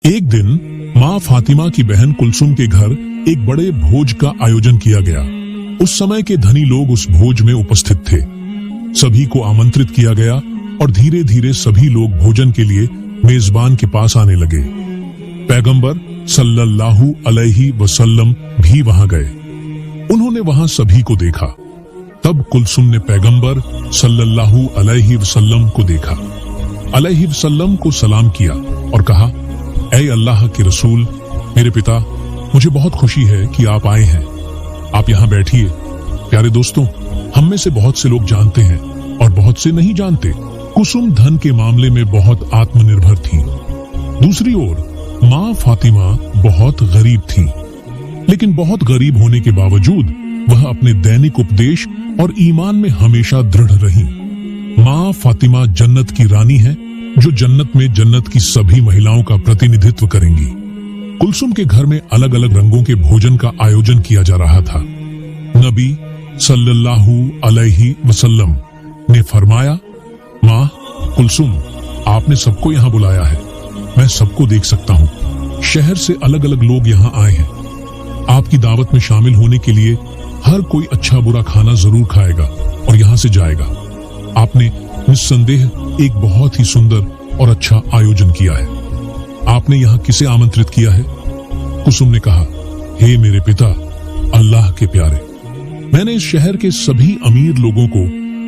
एक दिन माँ फातिमा की बहन कुलसुम के घर एक बड़े भोज का आयोजन किया गया। उस समय के धनी लोग उस भोज में उपस्थित थे। सभी को आमंत्रित किया गया और धीरे धीरे सभी लोग भोजन के लिए मेजबान के पास आने लगे। पैगंबर सल्लल्लाहु अलैहि वसल्लम भी वहां गए। उन्होंने वहां सभी को देखा। तब कुलसुम ने पैगंबर सल्लल्लाहु अलैहि वसल्लम को देखा, अलैहि वसल्लम को सलाम किया और कहा, ऐ अल्लाह के रसूल, मेरे पिता, मुझे बहुत खुशी है कि आप आए हैं। आप यहाँ बैठिए। प्यारे दोस्तों, हम में से बहुत से लोग जानते हैं और बहुत से नहीं जानते। कुसुम धन के मामले में बहुत आत्मनिर्भर थी। दूसरी ओर माँ फातिमा बहुत गरीब थी, लेकिन बहुत गरीब होने के बावजूद वह अपने दैनिक उपदेश और ईमान में हमेशा दृढ़ रही। माँ फातिमा जन्नत की रानी है, जो जन्नत में जन्नत की सभी महिलाओं का प्रतिनिधित्व करेंगी। कुलसुम के घर में अलग अलग रंगों के भोजन का आयोजन किया जा रहा था। नबी सल्लल्लाहु अलैहि वसल्लम ने फरमाया, माँ कुलसुम, आपने सबको यहाँ बुलाया है। मैं सबको देख सकता हूँ। शहर से अलग अलग लोग यहाँ आए हैं। आपकी दावत में शामिल होने के लिए हर कोई अच्छा बुरा खाना जरूर खाएगा और यहाँ से जाएगा। आपने निस्संदेह एक बहुत ही सुंदर और अच्छा आयोजन किया है। आपने यहाँ किसे आमंत्रित किया है? कुसुम ने कहा, हे मेरे पिता, अल्लाह के प्यारे, मैंने इस शहर के सभी अमीर लोगों को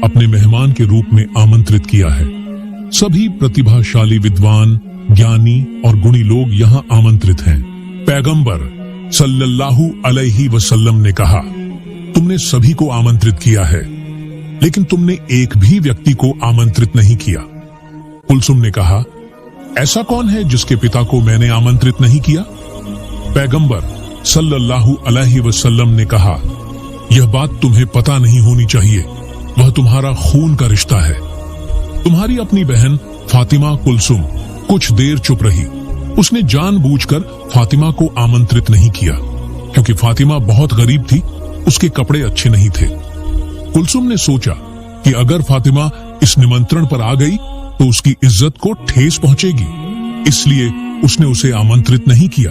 अपने मेहमान के रूप में आमंत्रित किया है। सभी प्रतिभाशाली विद्वान, ज्ञानी और गुणी लोग यहाँ आमंत्रित हैं। पैगंबर सल्लल्लाहु अलैहि वसल्लम ने कहा, तुमने सभी को आमंत्रित किया है, लेकिन तुमने एक भी व्यक्ति को आमंत्रित नहीं किया। कुलसुम ने कहा, ऐसा कौन है जिसके पिता को मैंने आमंत्रित नहीं किया? पैगंबर सल्लल्लाहु अलैहि वसल्लम ने कहा, यह बात तुम्हें पता नहीं होनी चाहिए, वह तुम्हारा खून का रिश्ता है। तुम्हारी अपनी बहन फातिमा कुलसुम कुछ देर चुप रही। उसने जानबूझकर फातिमा को आमंत्रित नहीं किया, क्योंकि फातिमा बहुत गरीब थी, उसके कपड़े अच्छे नहीं थे। कुलसुम ने सोचा कि अगर फातिमा इस निमंत्रण पर आ गई तो उसकी इज्जत को ठेस पहुंचेगी, इसलिए उसने उसे आमंत्रित नहीं किया।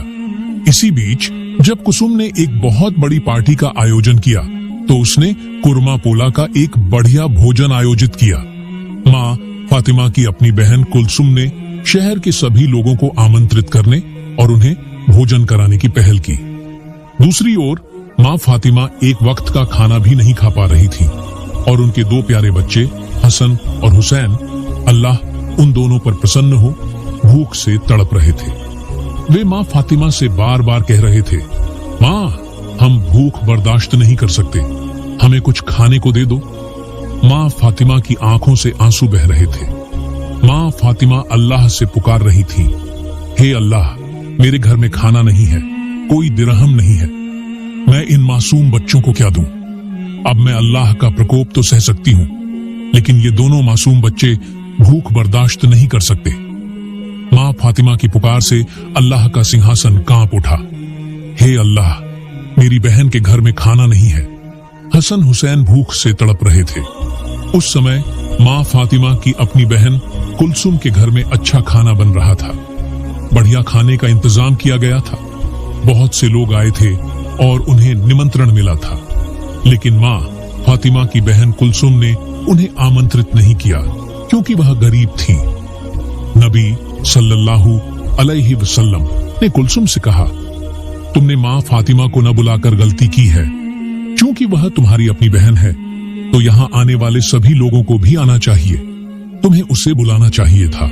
इसी बीच जब कुसुम ने एक बहुत बड़ी पार्टी का आयोजन किया तो उसने कुरमा पोला का एक बढ़िया भोजन आयोजित किया। माँ फातिमा की अपनी बहन कुलसुम ने शहर के सभी लोगों को आमंत्रित करने और उन्हें भोजन कराने की पहल की। दूसरी ओर माँ फातिमा एक वक्त का खाना भी नहीं खा पा रही थी और उनके दो प्यारे बच्चे हसन और हुसैन, अल्लाह उन दोनों पर प्रसन्न हो, भूख से तड़प रहे थे। वे माँ फातिमा से बार बार कह रहे थे, माँ हम भूख बर्दाश्त नहीं कर सकते, हमें कुछ खाने को दे दो। माँ फातिमा की आंखों से आंसू बह रहे थे। माँ फातिमा अल्लाह से पुकार रही थी, हे अल्लाह, मेरे घर में खाना नहीं है, कोई दिरहम नहीं है, मैं इन मासूम बच्चों को क्या दूं? अब मैं अल्लाह का प्रकोप तो सह सकती हूँ, लेकिन ये दोनों मासूम बच्चे भूख बर्दाश्त नहीं कर सकते। माँ फातिमा की पुकार से अल्लाह का सिंहासन कांप उठा। हे अल्लाह, मेरी बहन के घर में खाना नहीं है। हसन हुसैन भूख से तड़प रहे थे। उस समय माँ फातिमा की अपनी बहन कुलसुम के घर में अच्छा खाना बन रहा था। बढ़िया खाने का इंतजाम किया गया था। बहुत से लोग आए थे और उन्हें निमंत्रण मिला था, लेकिन माँ फातिमा की बहन कुलसुम ने उन्हें आमंत्रित नहीं किया, क्योंकि वह गरीब थी। नबी सल्लल्लाहु अलैहि वसल्लम ने कुलसुम से कहा, तुमने माँ फातिमा को न बुलाकर गलती की है। क्योंकि वह तुम्हारी अपनी बहन है, तो यहाँ आने वाले सभी लोगों को भी आना चाहिए, तुम्हें उसे बुलाना चाहिए था।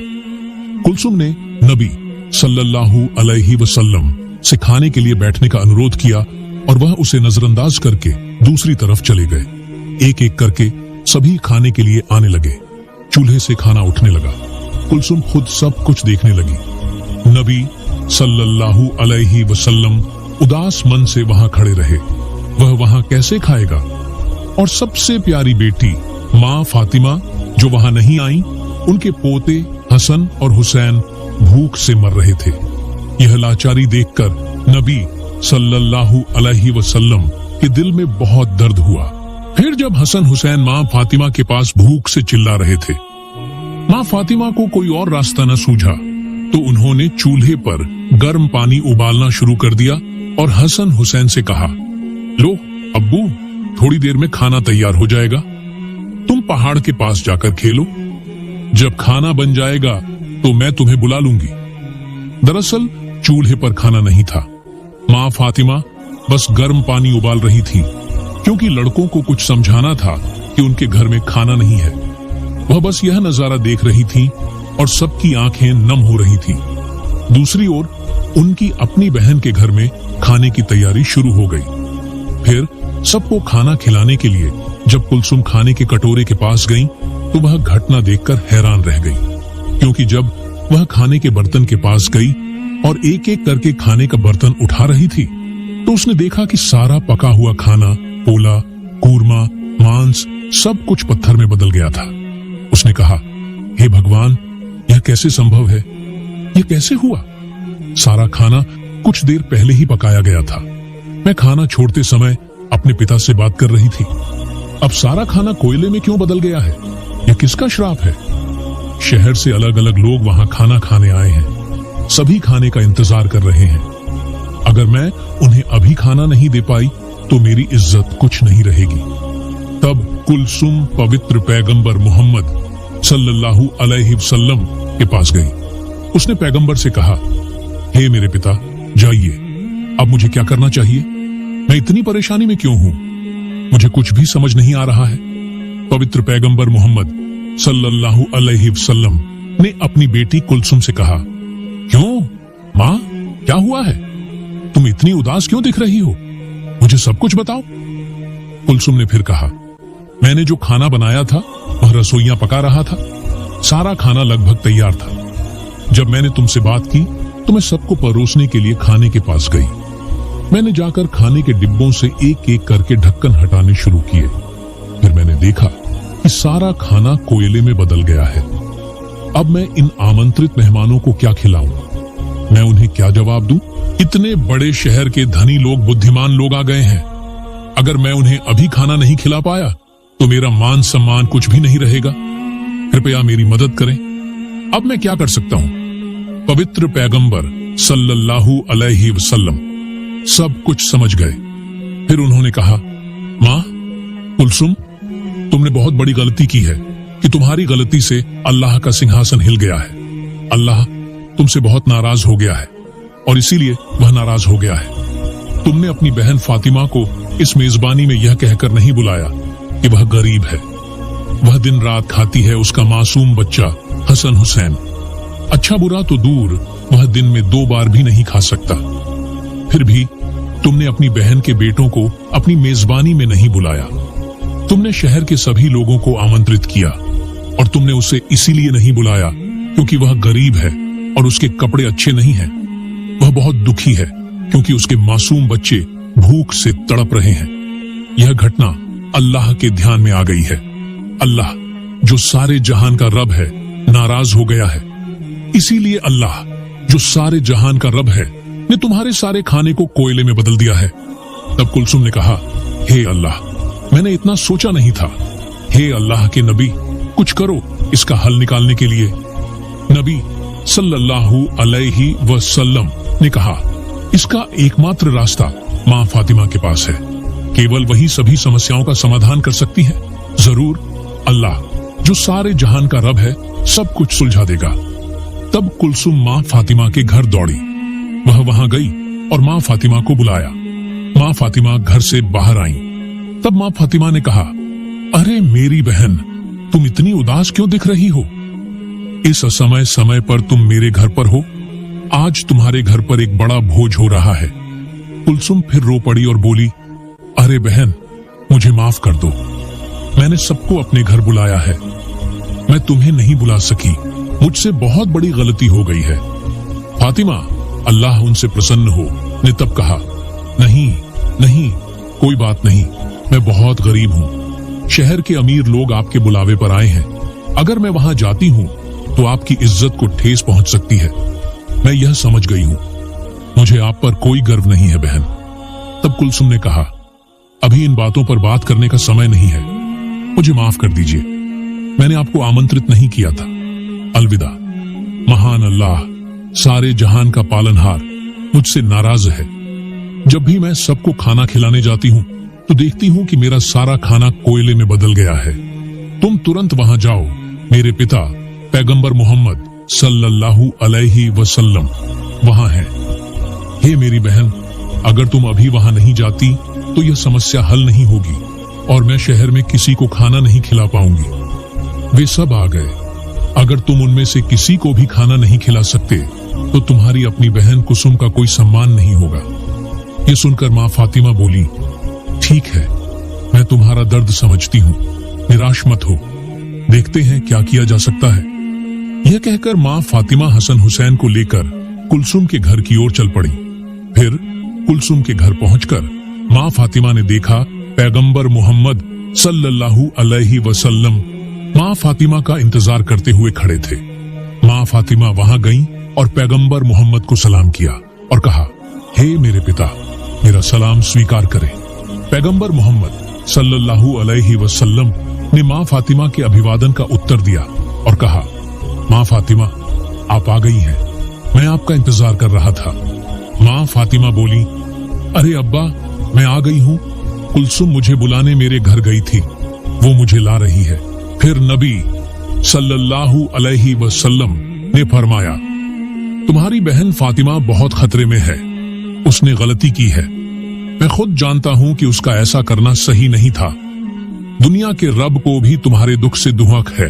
कुलसुम ने नबी सल्लल्लाहु अलैहि वसल्लम से खाने के लिए बैठने का अनुरोध किया और वह उसे नजरअंदाज करके दूसरी तरफ चले गए। एक एक करके सभी खाने के लिए आने लगे। चूल्हे से खाना उठने लगा। कुलसुम खुद सब कुछ देखने लगी। नबी सल्लल्लाहु अलैहि वसल्लम उदास मन से वहां खड़े रहे। वह वहां कैसे खाएगा? और सबसे प्यारी बेटी माँ फातिमा जो वहां नहीं आई, उनके पोते हसन और हुसैन भूख से मर रहे थे। यह लाचारी देखकर नबी सल्लल्लाहु अलैहि वसल्लम के दिल में बहुत दर्द हुआ। फिर जब हसन हुसैन माँ फातिमा के पास भूख से चिल्ला रहे थे, माँ फातिमा को कोई और रास्ता न सूझा तो उन्होंने चूल्हे पर गर्म पानी उबालना शुरू कर दिया और हसन हुसैन से कहा, लो अब्बू, थोड़ी देर में खाना तैयार हो जाएगा, तुम पहाड़ के पास जाकर खेलो, जब खाना बन जाएगा तो मैं तुम्हें बुला लूंगी। दरअसल चूल्हे पर खाना नहीं था, माँ फातिमा बस गर्म पानी उबाल रही थी, क्योंकि लड़कों को कुछ समझाना था कि उनके घर में खाना नहीं है। वह बस यह नजारा देख रही थी और सबकी आंखें नम हो रही थी। दूसरी ओर उनकी अपनी बहन के घर में खाने की तैयारी शुरू हो गई। फिर सबको खाना खिलाने के लिए जब कुलसुम खाने के कटोरे के पास गईं, तो वह घटना देखकर हैरान रह गई, क्योंकि जब वह खाने के बर्तन के पास गई और एक एक करके खाने का बर्तन उठा रही थी, तो उसने देखा कि सारा पका हुआ खाना, पोला, कूरमा, मांस सब कुछ पत्थर में बदल गया था। उसने कहा, हे भगवान, यह कैसे संभव है? यह कैसे हुआ? सारा खाना कुछ देर पहले ही पकाया गया था। मैं खाना छोड़ते समय अपने पिता से बात कर रही थी, अब सारा खाना कोयले में क्यों बदल गया है? यह किसका श्राप है? शहर से अलग अलग लोग वहां खाना खाने आए हैं, सभी खाने का इंतजार कर रहे हैं। अगर मैं उन्हें अभी खाना नहीं दे पाई तो मेरी इज्जत कुछ नहीं रहेगी। तब कुलसुम पवित्र पैगंबर मोहम्मद सल्लल्लाहु अलैहि वसल्लम के पास गई। उसने पैगंबर से कहा, हे मेरे पिता, जाइए, अब मुझे क्या करना चाहिए? मैं इतनी परेशानी में क्यों हूं? मुझे कुछ भी समझ नहीं आ रहा है। पवित्र पैगंबर मोहम्मद सल्लल्लाहु अलैहि वसल्लम ने अपनी बेटी कुलसुम से कहा, क्यों माँ, क्या हुआ है? तुम इतनी उदास क्यों दिख रही हो? मुझे सब कुछ बताओ। कुलसुम ने फिर कहा, मैंने जो खाना बनाया था वह रसोइयां पका रहा था, सारा खाना लगभग तैयार था। जब मैंने तुमसे बात की तो मैं सबको परोसने के लिए खाने के पास गई। मैंने जाकर खाने के डिब्बों से एक एक करके ढक्कन हटाने शुरू किए। फिर मैंने देखा कि सारा खाना कोयले में बदल गया है। अब मैं इन आमंत्रित मेहमानों को क्या खिलाऊं? मैं उन्हें क्या जवाब दूं? इतने बड़े शहर के धनी लोग, बुद्धिमान लोग आ गए हैं। अगर मैं उन्हें अभी खाना नहीं खिला पाया तो मेरा मान सम्मान कुछ भी नहीं रहेगा। कृपया मेरी मदद करें। अब मैं क्या कर सकता हूं? पवित्र पैगंबर सल्लल्लाहु अलैहि वसल्लम सब कुछ समझ गए। फिर उन्होंने कहा, माँ कुलसुम, तुमने बहुत बड़ी गलती की है कि तुम्हारी गलती से अल्लाह का सिंहासन हिल गया है। अल्लाह तुमसे बहुत नाराज हो गया है और इसीलिए वह नाराज हो गया है। तुमने अपनी बहन फातिमा को इस मेजबानी में यह कहकर नहीं बुलाया कि वह गरीब है। वह दिन रात खाती है उसका मासूम बच्चा हसन हुसैन। अच्छा बुरा तो दूर, वह दिन में 2 बार भी नहीं खा सकता। फिर भी तुमने अपनी बहन के बेटों को अपनी मेजबानी में नहीं बुलाया। तुमने शहर के सभी लोगों को आमंत्रित किया और तुमने उसे इसीलिए नहीं बुलाया क्योंकि वह गरीब है और उसके कपड़े अच्छे नहीं हैं। वह बहुत दुखी है क्योंकि उसके मासूम बच्चे भूख से तड़प रहे हैं। यह घटना अल्लाह के ध्यान में आ गई है। अल्लाह जो सारे जहान का रब है नाराज हो गया है। इसीलिए अल्लाह जो सारे जहान का रब है ने तुम्हारे सारे खाने को कोयले में बदल दिया है। तब कुलसुम ने कहा, हे अल्लाह, मैंने इतना सोचा नहीं था। हे अल्लाह के नबी, कुछ करो इसका हल निकालने के लिए। नबी सल्लल्लाहु अलैहि वसल्लम ने कहा, इसका एकमात्र रास्ता माँ फातिमा के पास है। केवल वही सभी समस्याओं का समाधान कर सकती है। जरूर अल्लाह जो सारे जहान का रब है सब कुछ सुलझा देगा। तब कुलसुम माँ फातिमा के घर दौड़ी। वह वहां गई और माँ फातिमा को बुलाया। माँ फातिमा घर से बाहर आई। तब माँ फातिमा ने कहा, अरे मेरी बहन, तुम इतनी उदास क्यों दिख रही हो? इस असमय समय पर तुम मेरे घर पर हो। आज तुम्हारे घर पर एक बड़ा भोज हो रहा है। कुलसुम फिर रो पड़ी और बोली, अरे बहन, मुझे माफ कर दो। मैंने सबको अपने घर बुलाया है, मैं तुम्हें नहीं बुला सकी। मुझसे बहुत बड़ी गलती हो गई है। फातिमा, अल्लाह उनसे प्रसन्न हो, ने तब कहा, नहीं नहीं, कोई बात नहीं, मैं बहुत गरीब हूँ। शहर के अमीर लोग आपके बुलावे पर आए हैं। अगर मैं वहां जाती हूँ तो आपकी इज्जत को ठेस पहुंच सकती है। मैं यह समझ गई हूँ। मुझे आप पर कोई गर्व नहीं है बहन। तब कुलसुम ने कहा, अभी इन बातों पर बात करने का समय नहीं है, मुझे माफ कर दीजिए। मैंने आपको आमंत्रित नहीं किया था। अलविदा। महान अल्लाह सारे जहान का पालनहार मुझसे नाराज है। जब भी मैं सबको खाना खिलाने जाती हूँ तो देखती हूँ कि मेरा सारा खाना कोयले में बदल गया है। तुम तुरंत वहां जाओ, मेरे पिता पैगंबर मोहम्मद सल्लल्लाहु अलैहि वसल्लम वहां है। हे मेरी बहन, अगर तुम अभी वहां नहीं जाती तो यह समस्या हल नहीं होगी और मैं शहर में किसी को खाना नहीं खिला पाऊंगी। वे सब आ गए। अगर तुम उनमें से किसी को भी खाना नहीं खिला सकते तो तुम्हारी अपनी बहन कुसुम का कोई सम्मान नहीं होगा। ये सुनकर माँ फातिमा बोली, ठीक है, मैं तुम्हारा दर्द समझती हूँ, निराश मत हो, देखते हैं क्या किया जा सकता है। यह कहकर माँ फातिमा हसन हुसैन को लेकर कुलसुम के घर की ओर चल पड़ी। फिर कुलसुम के घर पहुंचकर माँ फातिमा ने देखा पैगंबर मोहम्मद सल्लल्लाहु अलैहि वसल्लम माँ फातिमा का इंतजार करते हुए खड़े थे। माँ फातिमा वहां गईं और पैगंबर मोहम्मद को सलाम किया और कहा, हे मेरे पिता, मेरा सलाम स्वीकार करें। पैगंबर मोहम्मद सल्लल्लाहु अलैहि वसल्लम ने माँ फातिमा के अभिवादन का उत्तर दिया और कहा, माँ फातिमा, आप आ गई हैं, मैं आपका इंतजार कर रहा था। माँ फातिमा बोली, अरे अब्बा, मैं आ गई हूँ। कुलसुम मुझे बुलाने मेरे घर गई थी, वो मुझे ला रही है। फिर नबी सल्लल्लाहु अलैहि वसल्लम ने फरमाया, तुम्हारी बहन फातिमा बहुत खतरे में है, उसने गलती की है। मैं खुद जानता हूँ कि उसका ऐसा करना सही नहीं था। दुनिया के रब को भी तुम्हारे दुख से दुहक है।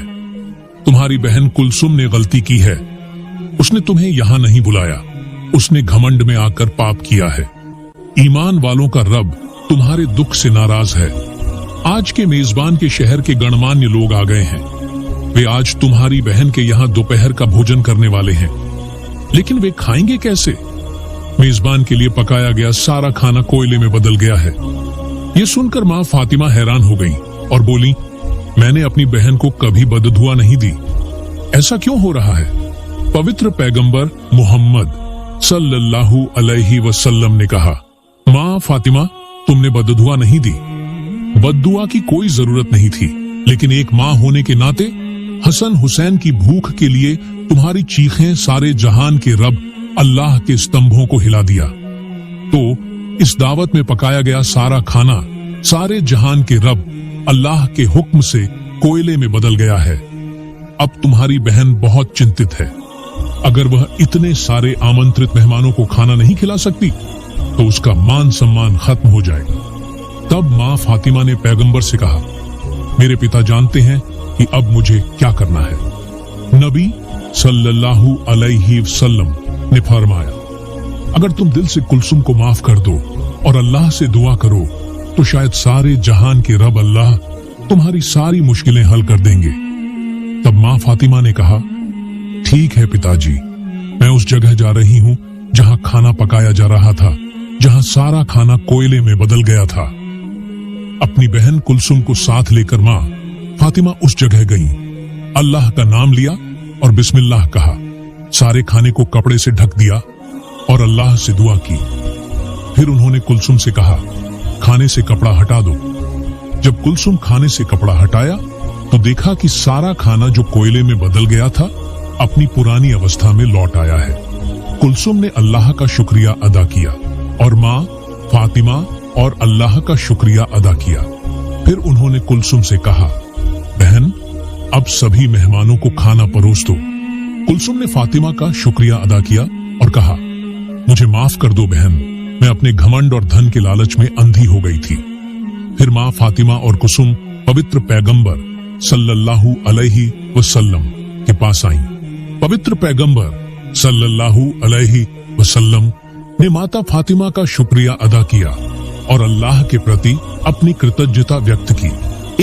तुम्हारी बहन कुलसुम ने गलती की है, उसने तुम्हें यहाँ नहीं बुलाया, उसने घमंड में आकर पाप किया है। ईमान वालों का रब तुम्हारे दुख से नाराज है। आज के मेजबान के शहर के गणमान्य लोग आ गए हैं। वे आज तुम्हारी बहन के यहाँ दोपहर का भोजन करने वाले हैं, लेकिन वे खाएंगे कैसे? मेजबान के लिए पकाया गया सारा खाना कोयले में बदल गया है। ये सुनकर माँ फातिमा हैरान हो गई और बोली, मैंने अपनी बहन को कभी बददुआ नहीं दी, ऐसा क्यों हो रहा है? पवित्र पैगंबर मोहम्मद सल्लल्लाहु अलैहि वसल्लम ने कहा, माँ फातिमा, तुमने बददुआ नहीं दी, बददुआ की कोई जरूरत नहीं थी, लेकिन एक माँ होने के नाते हसन हुसैन की भूख के लिए तुम्हारी चीखें सारे जहान के रब अल्लाह के स्तंभों को हिला दिया। तो इस दावत में पकाया गया सारा खाना सारे जहान के रब अल्लाह के हुक्म से कोयले में बदल गया है। अब तुम्हारी बहन बहुत चिंतित है। अगर वह इतने सारे आमंत्रित मेहमानों को खाना नहीं खिला सकती तो उसका मान सम्मान खत्म हो जाए। तब माँ फातिमा ने पैगंबर से कहा, मेरे पिता जानते हैं कि अब मुझे क्या करना है। नबी सल्लल्लाहु अलैहि वसल्लम ने फरमाया, अगर तुम दिल से कुलसुम को माफ कर दो और अल्लाह से दुआ करो तो शायद सारे जहान के रब अल्लाह तुम्हारी सारी मुश्किलें हल कर देंगे। तब माँ फातिमा ने कहा, ठीक है पिताजी, मैं उस जगह जा रही हूँ जहाँ खाना पकाया जा रहा था, जहाँ सारा खाना कोयले में बदल गया था। अपनी बहन कुलसुम को साथ लेकर माँ फातिमा उस जगह गई, अल्लाह का नाम लिया और बिस्मिल्लाह कहा, सारे खाने को कपड़े से ढक दिया और अल्लाह से दुआ की। फिर उन्होंने कुलसुम से कहा, खाने से कपड़ा हटा दो। जब कुलसुम खाने से कपड़ा हटाया तो देखा कि सारा खाना जो कोयले में बदल गया था अपनी पुरानी अवस्था में लौट आया है। कुलसुम ने अल्लाह का शुक्रिया अदा किया और माँ फातिमा और अल्लाह का शुक्रिया अदा किया। फिर उन्होंने कुलसुम से कहा, बहन, अब सभी मेहमानों को खाना परोस दो। कुलसुम ने फातिमा का शुक्रिया अदा किया और कहा, मुझे माफ कर दो बहन, मैं अपने घमंड और धन के लालच में अंधी हो गई थी। फिर माँ फातिमा और कुसुम पवित्र पैगंबर सल्लल्लाहु अलैहि वसल्लम के पास आईं। पवित्र पैगंबर सल्लल्लाहु अलैहि वसल्लम ने माता फातिमा का शुक्रिया अदा किया और अल्लाह के प्रति अपनी कृतज्ञता व्यक्त की।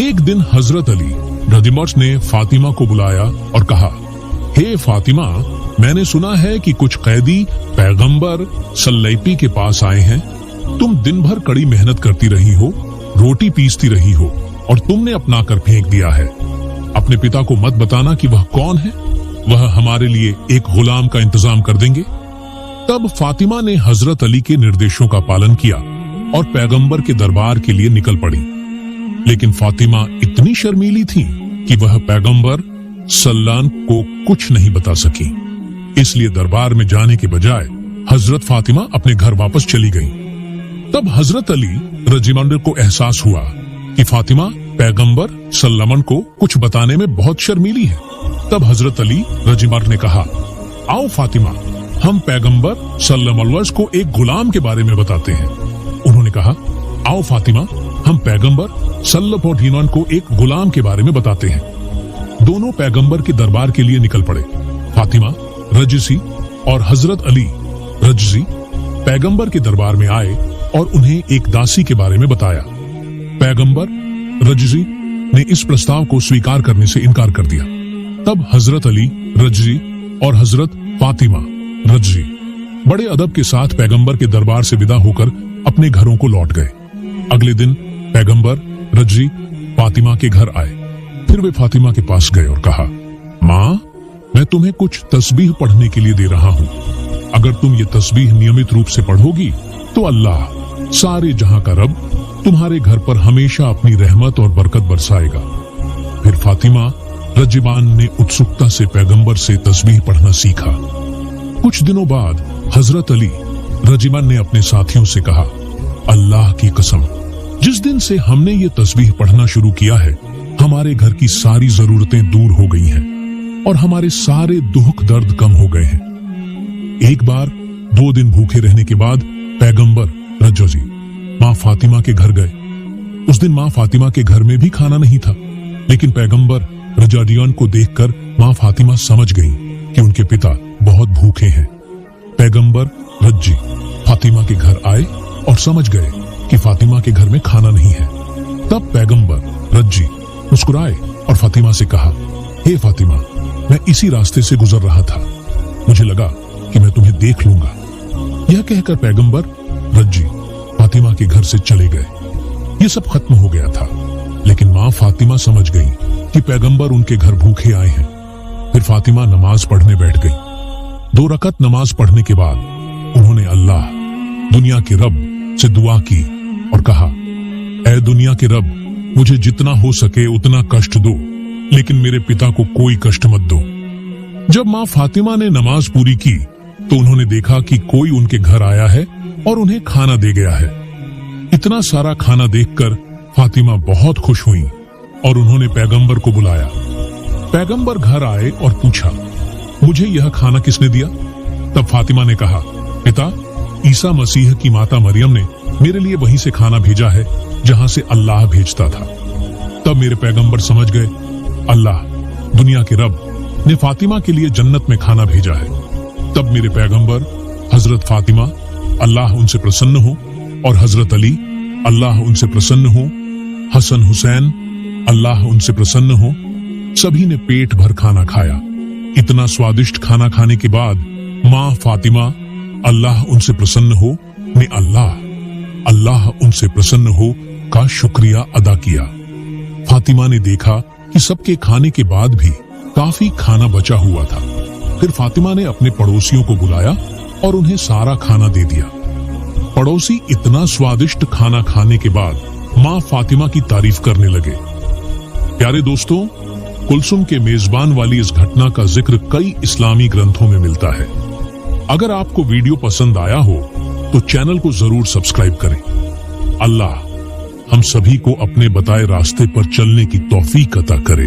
एक दिन हजरत अली रदिमर्स ने फातिमा को बुलाया और कहा, हे फातिमा, मैंने सुना है कि कुछ कैदी पैगंबर सल्लैपी के पास आए हैं। तुम दिन भर कड़ी मेहनत करती रही हो, रोटी पीसती रही हो और तुमने अपना कर फेंक दिया है। अपने पिता को मत बताना कि वह कौन है, वह हमारे लिए एक गुलाम का इंतजाम कर देंगे। तब फातिमा ने हजरत अली के निर्देशों का पालन किया और पैगंबर के दरबार के लिए निकल पड़ी। लेकिन फातिमा इतनी शर्मीली थी कि वह पैगंबर सल्लान को कुछ नहीं बता सकी। इसलिए दरबार में जाने के बजाय हजरत फातिमा अपने घर वापस चली गईं। तब हजरत अली रजीमंडर को एहसास हुआ कि फातिमा पैगंबर सल्लमन को कुछ बताने में बहुत शर्मीली है। तब हजरत अली रजीमंडर ने कहा, आओ फातिमा, हम पैगंबर सल्लल्लाहु अलैहि वसल्लम को एक गुलाम के बारे में बताते हैं। उन्होंने कहा, आओ फातिमा, हम पैगंबर सल्लल्लाहु अलैहि वसल्लम को एक गुलाम के बारे में बताते हैं। दोनों पैगंबर के दरबार के लिए निकल पड़े। फातिमा रजसी और हजरत अली रजसी पैगंबर के दरबार में आए और उन्हें एक दासी के बारे में बताया। पैगंबर रजसी ने इस प्रस्ताव को स्वीकार करने से इनकार कर दिया। तब हजरत अली रजसी और हजरत फातिमा रजसी बड़े अदब के साथ पैगंबर के दरबार से विदा होकर अपने घरों को लौट गए। अगले दिन पैगंबर रजसी फातिमा के घर आए। फिर वे फातिमा के पास गए और कहा, माँ, मैं तुम्हें कुछ तस्बीह पढ़ने के लिए दे रहा हूँ। अगर तुम ये तस्बीह नियमित रूप से पढ़ोगी तो अल्लाह सारे जहां का रब तुम्हारे घर पर हमेशा अपनी रहमत और बरकत बरसाएगा। फिर फातिमा रजीबान ने उत्सुकता से पैगंबर से तस्बीह पढ़ना सीखा। कुछ दिनों बाद हजरत अली रजीबान ने अपने साथियों से कहा, अल्लाह की कसम, जिस दिन से हमने ये तस्बीह पढ़ना शुरू किया है, हमारे घर की सारी जरूरतें दूर हो गई हैं और हमारे सारे दुख दर्द कम हो गए हैं। एक बार 2 दिन भूखे रहने के बाद पैगंबर रजसी माँ फातिमा के घर गए। उस दिन माँ फातिमा के घर में भी खाना नहीं था, लेकिन पैगंबर रजादियान को देखकर माँ फातिमा समझ गईं कि उनके पिता बहुत भूखे हैं। पैगंबर रज्जी फातिमा के घर आए और समझ गए कि फातिमा के घर में खाना नहीं है। तब पैगंबर रज्जी मुस्कुराए और फातिमा से कहा, हे फातिमा, मैं इसी रास्ते से गुजर रहा था, मुझे लगा कि मैं तुम्हें देख लूंगा। यह कहकर पैगंबर रज्जी फातिमा के घर से चले गए। ये सब खत्म हो गया था, लेकिन माँ फातिमा समझ गई कि पैगंबर उनके घर भूखे आए हैं। फिर फातिमा नमाज पढ़ने बैठ गई। 2 रकअत नमाज पढ़ने के बाद उन्होंने अल्लाह दुनिया के रब से दुआ की और कहा, ऐ दुनिया के रब, मुझे जितना हो सके उतना कष्ट दो, लेकिन मेरे पिता को कोई कष्ट मत दो। जब माँ फातिमा ने नमाज पूरी की तो उन्होंने देखा कि कोई उनके घर आया है और उन्हें खाना दे गया है। इतना सारा खाना देखकर फातिमा बहुत खुश हुई और उन्होंने पैगंबर को बुलाया। पैगंबर घर आए और पूछा, मुझे यह खाना किसने दिया? तब फातिमा ने कहा, पिता, ईसा मसीह की माता मरियम ने मेरे लिए वहीं से खाना भेजा है जहां से अल्लाह भेजता था। तब मेरे पैगंबर समझ गए, अल्लाह दुनिया के रब ने फातिमा के लिए जन्नत में खाना भेजा है। तब मेरे पैगंबर हजरत फातिमा अल्लाह उनसे प्रसन्न हो और हजरत अली अल्लाह उनसे प्रसन्न हो, हसन हुसैन अल्लाह उनसे प्रसन्न हो, सभी ने पेट भर खाना खाया। इतना स्वादिष्ट खाना खाने के बाद माँ फातिमा अल्लाह उनसे प्रसन्न हो ने अल्लाह उनसे प्रसन्न हो का शुक्रिया अदा किया। फातिमा ने देखा कि सबके खाने के बाद भी काफी खाना बचा हुआ था। फिर फातिमा ने अपने पड़ोसियों को बुलाया और उन्हें सारा खाना दे दिया। पड़ोसी इतना स्वादिष्ट खाना खाने के बाद माँ फातिमा की तारीफ करने लगे। प्यारे दोस्तों, कुलसुम के मेजबान वाली इस घटना का जिक्र कई इस्लामी ग्रंथों में मिलता है। अगर आपको वीडियो पसंद आया हो तो चैनल को जरूर सब्सक्राइब करें। अल्लाह हम सभी को अपने बताए रास्ते पर चलने की तौफीक अता करे।